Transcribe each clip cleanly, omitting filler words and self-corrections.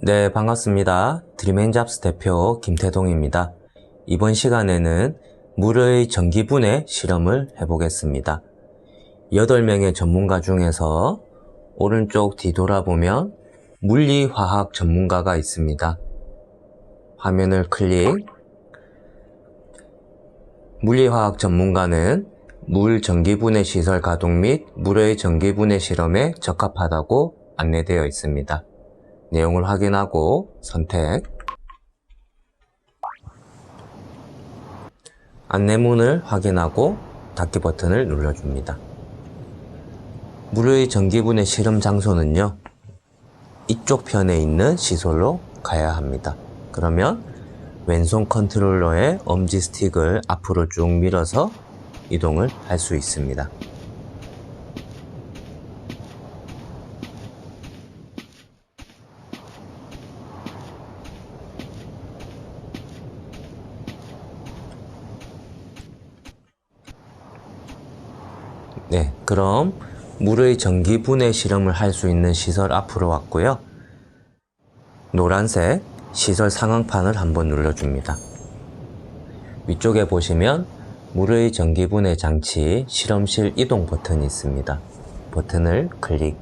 네, 반갑습니다. 드림앤잡스 대표 김태동입니다. 이번 시간에는 물의 전기분해 실험을 해보겠습니다. 8명의 전문가 중에서 오른쪽 뒤돌아보면 물리화학 전문가가 있습니다. 화면을 클릭. 물리화학 전문가는 물 전기분해 시설 가동 및 물의 전기분해 실험에 적합하다고 안내되어 있습니다. 내용을 확인하고 선택. 안내문을 확인하고 닫기 버튼을 눌러줍니다. 물의 전기분해 실험 장소는요, 이쪽 편에 있는 시설로 가야 합니다. 그러면 왼손 컨트롤러의 엄지 스틱을 앞으로 쭉 밀어서 이동을 할 수 있습니다. 네, 그럼 물의 전기분해 실험을 할 수 있는 시설 앞으로 왔고요. 노란색 시설 상황판을 한번 눌러줍니다. 위쪽에 보시면 물의 전기분해 장치 실험실 이동 버튼이 있습니다. 버튼을 클릭.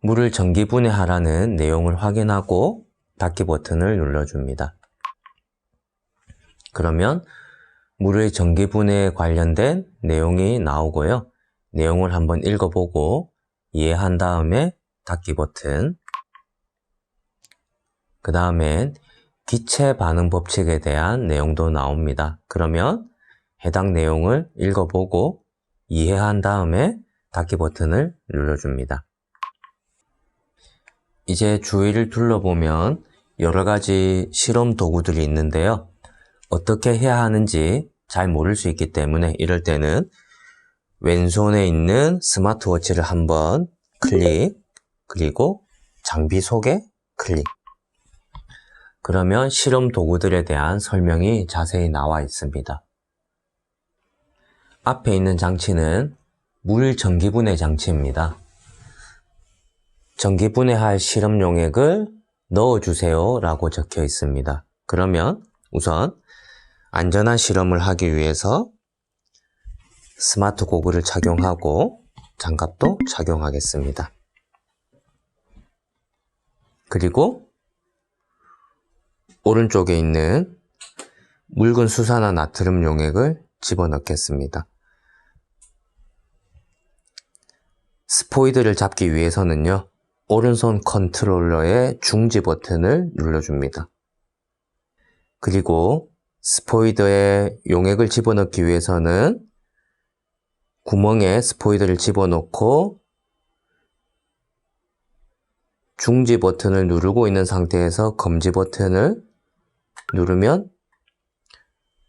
물을 전기분해하라는 내용을 확인하고 닫기 버튼을 눌러줍니다. 그러면 물의 전기분해에 관련된 내용이 나오고요. 내용을 한번 읽어보고 이해한 다음에 닫기 버튼. 그 다음엔 기체 반응 법칙에 대한 내용도 나옵니다. 그러면 해당 내용을 읽어보고 이해한 다음에 닫기 버튼을 눌러줍니다. 이제 주위를 둘러보면 여러 가지 실험 도구들이 있는데요. 어떻게 해야 하는지 잘 모를 수 있기 때문에 이럴 때는 왼손에 있는 스마트워치를 한번 클릭, 그리고 장비 속에 클릭. 그러면 실험 도구들에 대한 설명이 자세히 나와 있습니다. 앞에 있는 장치는 물 전기분해 장치입니다. 전기분해할 실험 용액을 넣어주세요 라고 적혀 있습니다. 그러면 우선 안전한 실험을 하기 위해서 스마트 고글을 착용하고 장갑도 착용하겠습니다. 그리고 오른쪽에 있는 묽은 수산화 나트륨 용액을 집어넣겠습니다. 스포이드를 잡기 위해서는요, 오른손 컨트롤러의 중지 버튼을 눌러줍니다. 그리고 스포이드에 용액을 집어넣기 위해서는 구멍에 스포이드를 집어넣고 중지 버튼을 누르고 있는 상태에서 검지 버튼을 누르면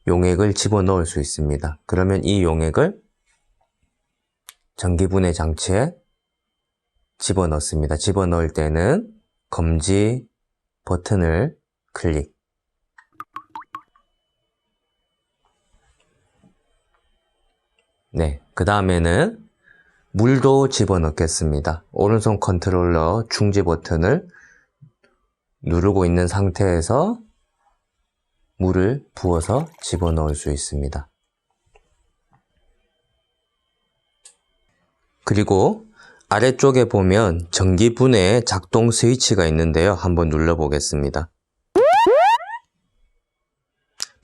용액을 집어넣을 수 있습니다. 그러면 이 용액을 전기분해 장치에 집어넣습니다. 집어넣을 때는 검지 버튼을 클릭. 네, 그 다음에는 물도 집어넣겠습니다. 오른손 컨트롤러 중지 버튼을 누르고 있는 상태에서 물을 부어서 집어넣을 수 있습니다. 그리고 아래쪽에 보면 전기분해 작동 스위치가 있는데요. 한번 눌러보겠습니다.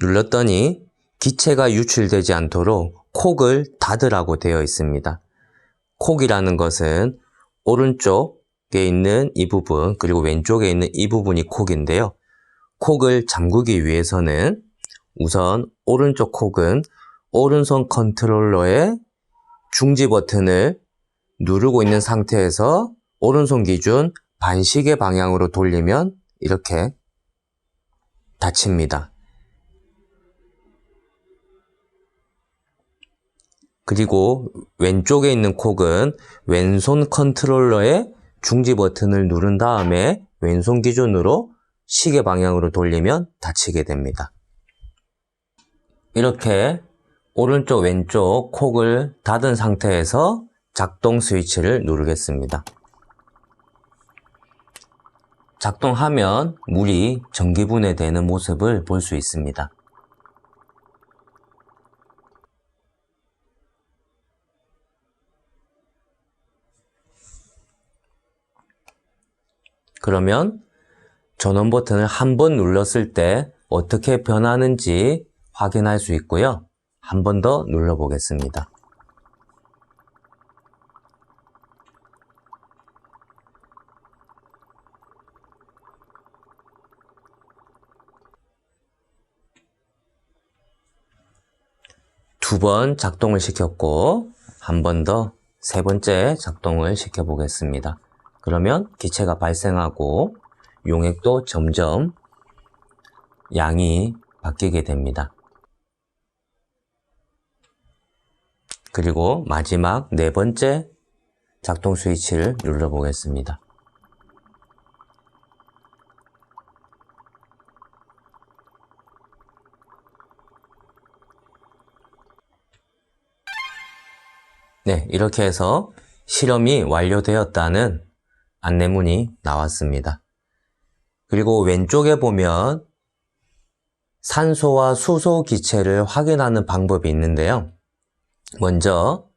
눌렀더니 기체가 유출되지 않도록 콕을 닫으라고 되어 있습니다. 콕이라는 것은 오른쪽에 있는 이 부분, 그리고 왼쪽에 있는 이 부분이 콕인데요. 콕을 잠그기 위해서는 우선 오른쪽 콕은 오른손 컨트롤러의 중지 버튼을 누르고 있는 상태에서 오른손 기준 반시계 방향으로 돌리면 이렇게 닫힙니다. 그리고 왼쪽에 있는 콕은 왼손 컨트롤러의 중지 버튼을 누른 다음에 왼손 기준으로 시계 방향으로 돌리면 닫히게 됩니다. 이렇게 오른쪽 왼쪽 콕을 닫은 상태에서 작동 스위치를 누르겠습니다. 작동하면 물이 전기분해되는 모습을 볼 수 있습니다. 그러면 전원 버튼을 한 번 눌렀을 때 어떻게 변하는지 확인할 수 있고요. 한 번 더 눌러보겠습니다. 두 번 작동을 시켰고 한 번 더 세 번째 작동을 시켜 보겠습니다. 그러면 기체가 발생하고 용액도 점점 양이 바뀌게 됩니다. 그리고 마지막 네 번째 작동 스위치를 눌러 보겠습니다. 네, 이렇게 해서 실험이 완료되었다는 안내문이 나왔습니다. 그리고 왼쪽에 보면 산소와 수소 기체를 확인하는 방법이 있는데요. 먼저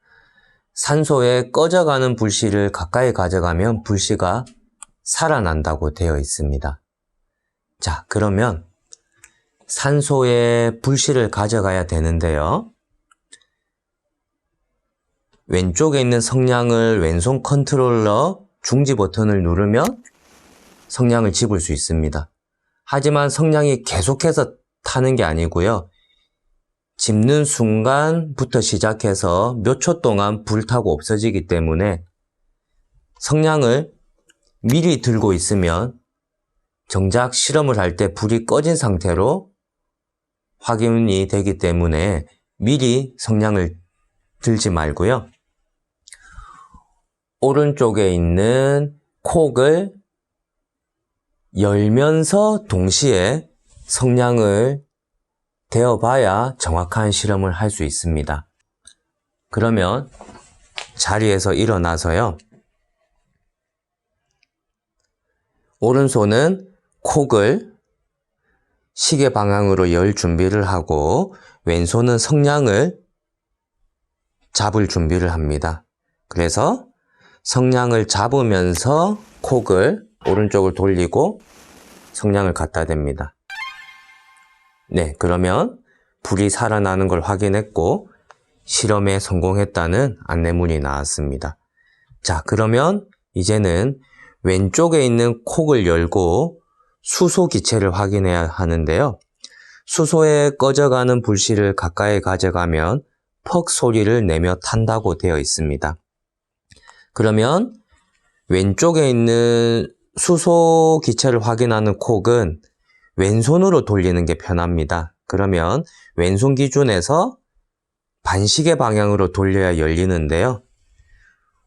산소에 꺼져가는 불씨를 가까이 가져가면 불씨가 살아난다고 되어 있습니다. 자, 그러면 산소에 불씨를 가져가야 되는데요. 왼쪽에 있는 성냥을 왼손 컨트롤러 중지 버튼을 누르면 성냥을 집을 수 있습니다. 하지만 성냥이 계속해서 타는 게 아니고요. 집는 순간부터 시작해서 몇 초 동안 불타고 없어지기 때문에 성냥을 미리 들고 있으면 정작 실험을 할 때 불이 꺼진 상태로 확인이 되기 때문에 미리 성냥을 들지 말고요. 오른쪽에 있는 콕을 열면서 동시에 성냥을 대어봐야 정확한 실험을 할 수 있습니다. 그러면 자리에서 일어나서요. 오른손은 콕을 시계 방향으로 열 준비를 하고 왼손은 성냥을 잡을 준비를 합니다. 그래서 성냥을 잡으면서 콕을 오른쪽을 돌리고 성냥을 갖다 댑니다. 네, 그러면 불이 살아나는 걸 확인했고 실험에 성공했다는 안내문이 나왔습니다. 자, 그러면 이제는 왼쪽에 있는 콕을 열고 수소 기체를 확인해야 하는데요. 수소에 꺼져가는 불씨를 가까이 가져가면 퍽 소리를 내며 탄다고 되어 있습니다. 그러면 왼쪽에 있는 수소 기체를 확인하는 콕은 왼손으로 돌리는 게 편합니다. 그러면 왼손 기준에서 반시계 방향으로 돌려야 열리는데요.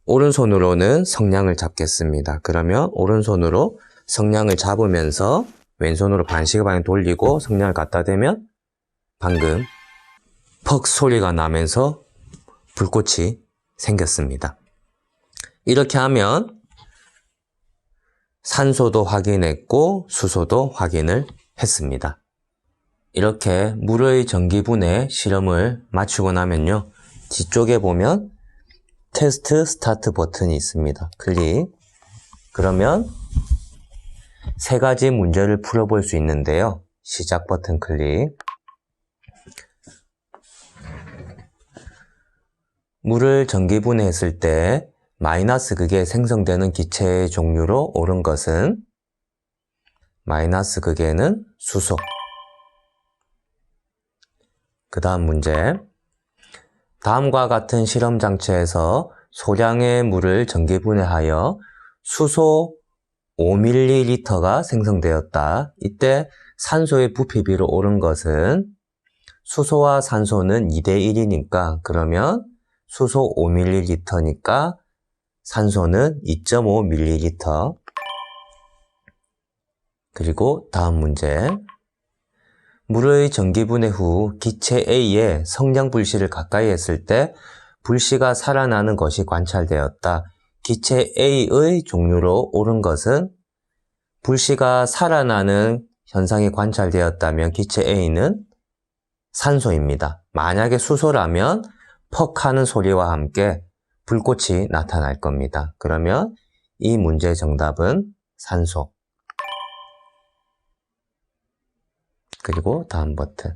오른손으로는 성냥을 잡겠습니다. 그러면 오른손으로 성냥을 잡으면서 왼손으로 반시계 방향 돌리고 성냥을 갖다 대면 방금 퍽 소리가 나면서 불꽃이 생겼습니다. 이렇게 하면 산소도 확인했고 수소도 확인을 했습니다. 이렇게 물의 전기분해 실험을 마치고 나면요. 뒤쪽에 보면 테스트 스타트 버튼이 있습니다. 클릭. 그러면 세 가지 문제를 풀어볼 수 있는데요. 시작 버튼 클릭. 물을 전기분해했을 때 마이너스 극에 생성되는 기체의 종류로 옳은 것은 마이너스 극에는 수소. 그 다음 문제. 다음과 같은 실험 장치에서 소량의 물을 전기분해하여 수소 5ml가 생성되었다. 이때 산소의 부피비로 옳은 것은 수소와 산소는 2대1이니까 그러면 수소 5ml니까 산소는 2.5ml. 그리고 다음 문제. 물의 전기분해 후 기체 A에 성냥 불씨를 가까이 했을 때 불씨가 살아나는 것이 관찰되었다. 기체 A의 종류로 옳은 것은 불씨가 살아나는 현상이 관찰되었다면 기체 A는 산소입니다. 만약에 수소라면 퍽 하는 소리와 함께 불꽃이 나타날 겁니다. 그러면 이 문제의 정답은 산소. 그리고 다음 버튼.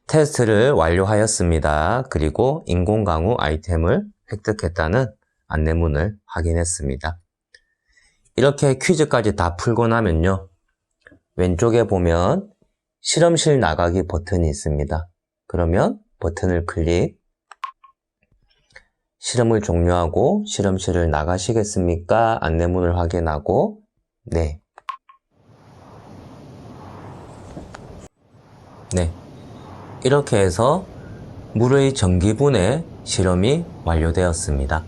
테스트를 완료하였습니다. 그리고 인공강우 아이템을 획득했다는 안내문을 확인했습니다. 이렇게 퀴즈까지 다 풀고 나면요. 왼쪽에 보면 실험실 나가기 버튼이 있습니다. 그러면 버튼을 클릭. 실험을 종료하고 실험실을 나가시겠습니까? 안내문을 확인하고 네. 네. 이렇게 해서 물의 전기분해 실험이 완료되었습니다.